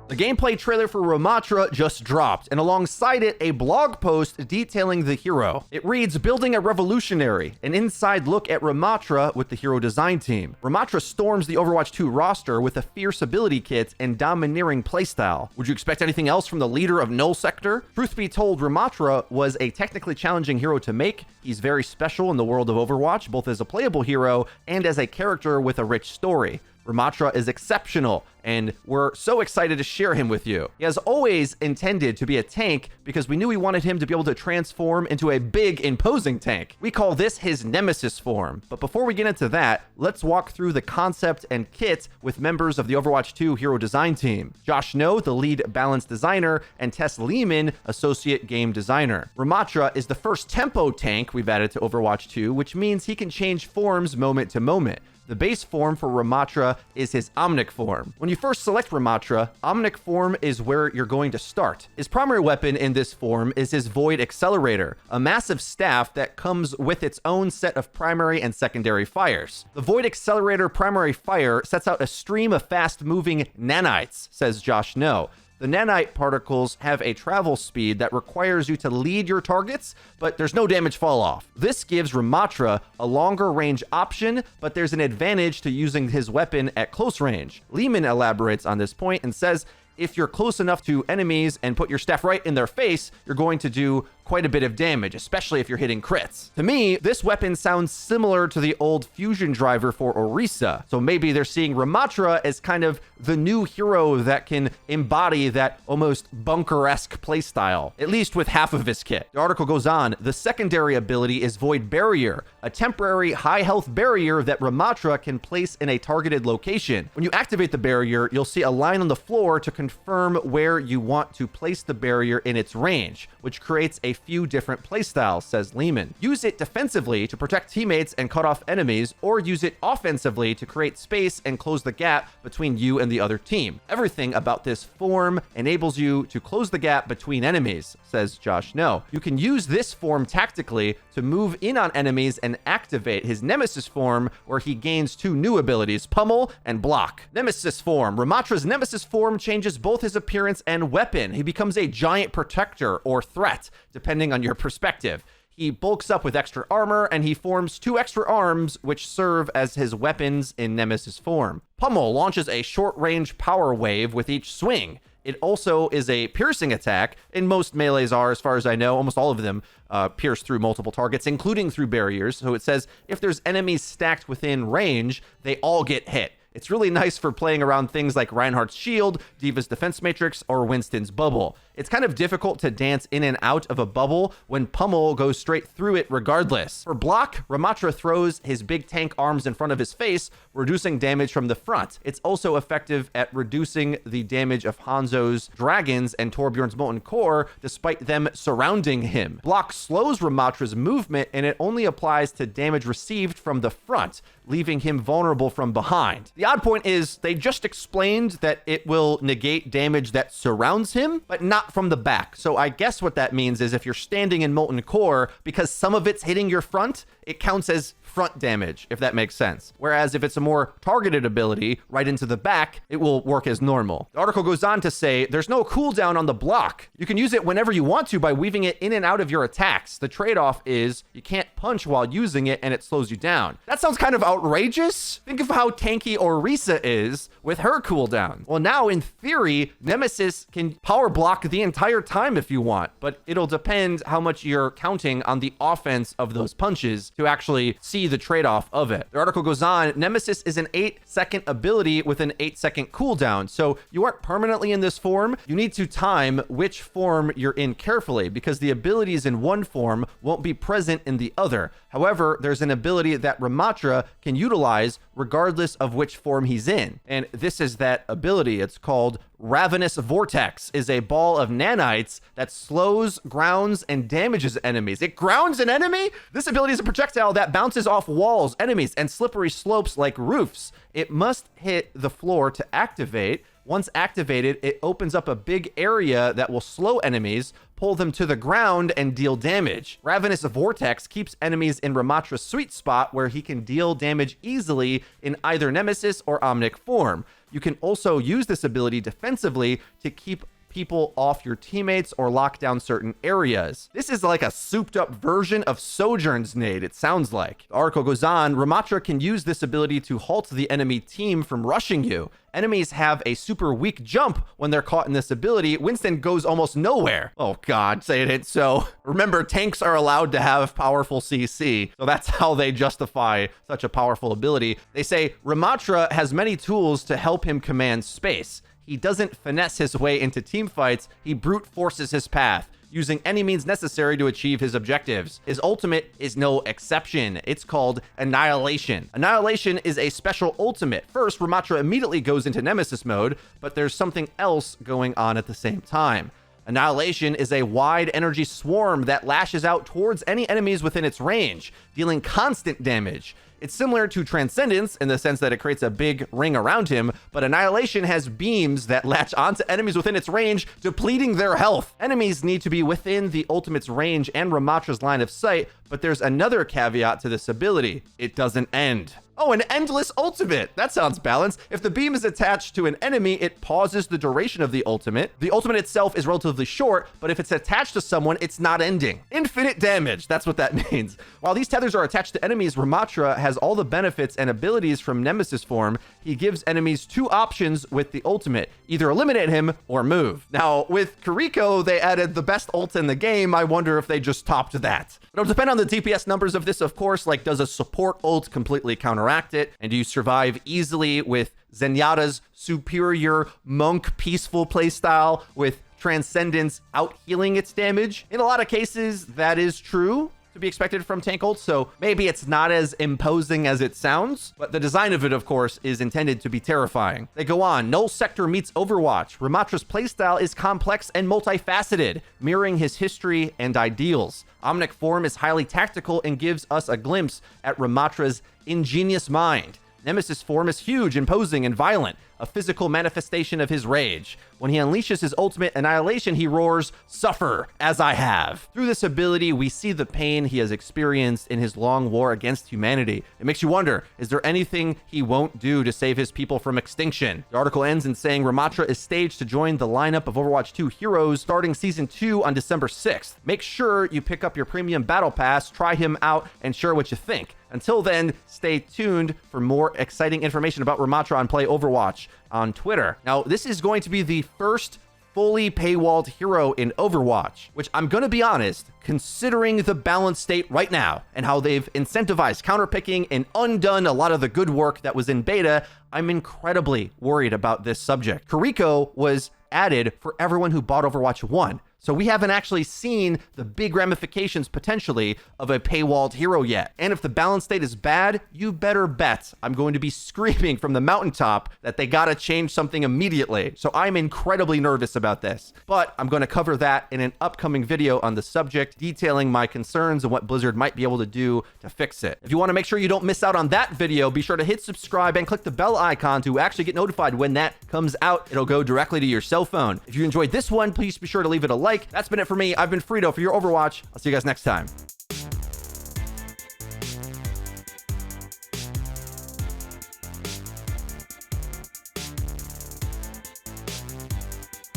The gameplay trailer for Ramattra just dropped, and alongside it, a blog post detailing the hero. It reads, "Building a Revolutionary, an inside look at Ramattra with the hero design team. Ramattra storms the Overwatch 2 roster with a fierce ability kit and domineering playstyle. Would you expect anything else from the leader of Null Sector? Truth be told, Ramattra was a technically challenging hero to make. He's very special in the world of Overwatch, both as a playable hero and as a character with a rich story. Ramattra is exceptional, and we're so excited to share him with you. He has always intended to be a tank because we knew we wanted him to be able to transform into a big, imposing tank. We call this his Nemesis form. But before we get into that, let's walk through the concept and kit with members of the Overwatch 2 hero design team. Josh No, the lead balance designer, and Tess Lehman, associate game designer. Ramattra is the first tempo tank we've added to Overwatch 2, which means he can change forms moment to moment. The base form for Ramattra is his Omnic form. When you first select Ramattra, Omnic form is where you're going to start. His primary weapon in this form is his Void Accelerator, a massive staff that comes with its own set of primary and secondary fires. The Void Accelerator primary fire sets out a stream of fast-moving nanites, says Josh No. The nanite particles have a travel speed that requires you to lead your targets, but there's no damage fall off. This gives Ramattra a longer range option, but there's an advantage to using his weapon at close range. Lehman elaborates on this point and says, if you're close enough to enemies and put your staff right in their face, you're going to do quite a bit of damage, especially if you're hitting crits. To me, this weapon sounds similar to the old fusion driver for Orisa. So maybe they're seeing Ramattra as kind of the new hero that can embody that almost bunker-esque playstyle, at least with half of his kit. The article goes on, the secondary ability is Void Barrier, a temporary high health barrier that Ramattra can place in a targeted location. When you activate the barrier, you'll see a line on the floor to confirm where you want to place the barrier in its range, which creates a few different playstyles, says Lehman. Use it defensively to protect teammates and cut off enemies, or use it offensively to create space and close the gap between you and the other team. Everything about this form enables you to close the gap between enemies, says Josh No. You can use this form tactically to move in on enemies and activate his Nemesis form, where he gains two new abilities, Pummel and Block. Nemesis form. Ramattra's Nemesis form changes both his appearance and weapon. He becomes a giant protector or threat, depending on your perspective. He bulks up with extra armor, and he forms two extra arms, which serve as his weapons in Nemesis form. Pummel launches a short-range power wave with each swing. It also is a piercing attack, and most melees are, as far as I know, almost all of them pierce through multiple targets, including through barriers. So it says if there's enemies stacked within range, they all get hit. It's really nice for playing around things like Reinhardt's Shield, Diva's Defense Matrix, or Winston's Bubble. It's kind of difficult to dance in and out of a bubble when Pummel goes straight through it regardless. For Block, Ramattra throws his big tank arms in front of his face, reducing damage from the front. It's also effective at reducing the damage of Hanzo's Dragons and Torbjorn's Molten Core, despite them surrounding him. Block slows Ramattra's movement, and it only applies to damage received from the front, leaving him vulnerable from behind. The odd point is they just explained that it will negate damage that surrounds him, but not from the back. So I guess what that means is if you're standing in Molten Core, because some of it's hitting your front, it counts as front damage, if that makes sense. Whereas if it's a more targeted ability right into the back, it will work as normal. The article goes on to say there's no cooldown on the block. You can use it whenever you want to by weaving it in and out of your attacks. The trade-off is you can't punch while using it and it slows you down. That sounds kind of outrageous. Think of how tanky Orisa is with her cooldown. Well, now in theory, Nemesis can power block the entire time if you want, but it'll depend how much you're counting on the offense of those punches to actually see the trade-off of it. The article goes on, Nemesis is an 8-second ability with an 8-second cooldown, so you aren't permanently in this form. You need to time which form you're in carefully, because the abilities in one form won't be present in the other. However, there's an ability that Ramattra can utilize regardless of which form he's in, and this is that ability. It's called Ravenous Vortex, is a ball of nanites that slows, grounds, and damages enemies. It grounds an enemy? This ability is a projectile that bounces off walls, enemies, and slippery slopes like roofs. It must hit the floor to activate. Once activated, it opens up a big area that will slow enemies, pull them to the ground, and deal damage. Ravenous Vortex keeps enemies in Ramattra's sweet spot where he can deal damage easily in either Nemesis or Omnic form. You can also use this ability defensively to keep people off your teammates or lock down certain areas. This is like a souped up version of Sojourn's Nade, it sounds like. The article goes on, Ramattra can use this ability to halt the enemy team from rushing you. Enemies have a super weak jump when they're caught in this ability. Winston goes almost nowhere. Oh God, say it ain't so. Remember, tanks are allowed to have powerful CC, so that's how they justify such a powerful ability. They say Ramattra has many tools to help him command space. He doesn't finesse his way into team fights, he brute forces his path, using any means necessary to achieve his objectives. His ultimate is no exception. It's called Annihilation. Annihilation is a special ultimate. First, Ramattra immediately goes into Nemesis mode, but there's something else going on at the same time. Annihilation is a wide energy swarm that lashes out towards any enemies within its range, dealing constant damage. It's similar to Transcendence in the sense that it creates a big ring around him, but Annihilation has beams that latch onto enemies within its range, depleting their health. Enemies need to be within the ultimate's range and Ramatra's line of sight, but there's another caveat to this ability. It doesn't end. Oh, an endless ultimate. That sounds balanced. If the beam is attached to an enemy, it pauses the duration of the ultimate. The ultimate itself is relatively short, but if it's attached to someone, it's not ending. Infinite damage. That's what that means. While these tethers are attached to enemies, Ramattra has all the benefits and abilities from Nemesis form. He gives enemies two options with the ultimate, either eliminate him or move. Now, with Kiriko, they added the best ult in the game. I wonder if they just topped that. It'll depend on the DPS numbers of this, of course. Like, does a support ult completely counteract it? And do you survive easily with Zenyatta's superior monk peaceful playstyle with Transcendence out healing its damage? In a lot of cases, that is true to be expected from tank ult, so maybe it's not as imposing as it sounds, but the design of it, of course, is intended to be terrifying. They go on, Null Sector meets Overwatch. Ramatra's playstyle is complex and multifaceted, mirroring his history and ideals. Omnic form is highly tactical and gives us a glimpse at Ramatra's ingenious mind. Nemesis form is huge, imposing, and violent, a physical manifestation of his rage. When he unleashes his ultimate Annihilation, he roars, "Suffer, as I have." Through this ability, we see the pain he has experienced in his long war against humanity. It makes you wonder, is there anything he won't do to save his people from extinction? The article ends in saying Ramattra is staged to join the lineup of Overwatch 2 heroes starting Season 2 on December 6th. Make sure you pick up your premium battle pass, try him out, and share what you think. Until then, stay tuned for more exciting information about Ramattra on PlayOverwatch on Twitter. Now, this is going to be the first fully paywalled hero in Overwatch, which I'm going to be honest, considering the balance state right now and how they've incentivized counterpicking and undone a lot of the good work that was in beta, I'm incredibly worried about this subject. Kiriko was added for everyone who bought Overwatch 1. So we haven't actually seen the big ramifications potentially of a paywalled hero yet. And if the balance state is bad, you better bet I'm going to be screaming from the mountaintop that they gotta change something immediately. So I'm incredibly nervous about this. But I'm going to cover that in an upcoming video on the subject, detailing my concerns and what Blizzard might be able to do to fix it. If you want to make sure you don't miss out on that video, be sure to hit subscribe and click the bell icon to actually get notified when that comes out. It'll go directly to your cell phone. If you enjoyed this one, please be sure to leave it a like. That's been it for me. I've been Frito for your Overwatch. I'll see you guys next time.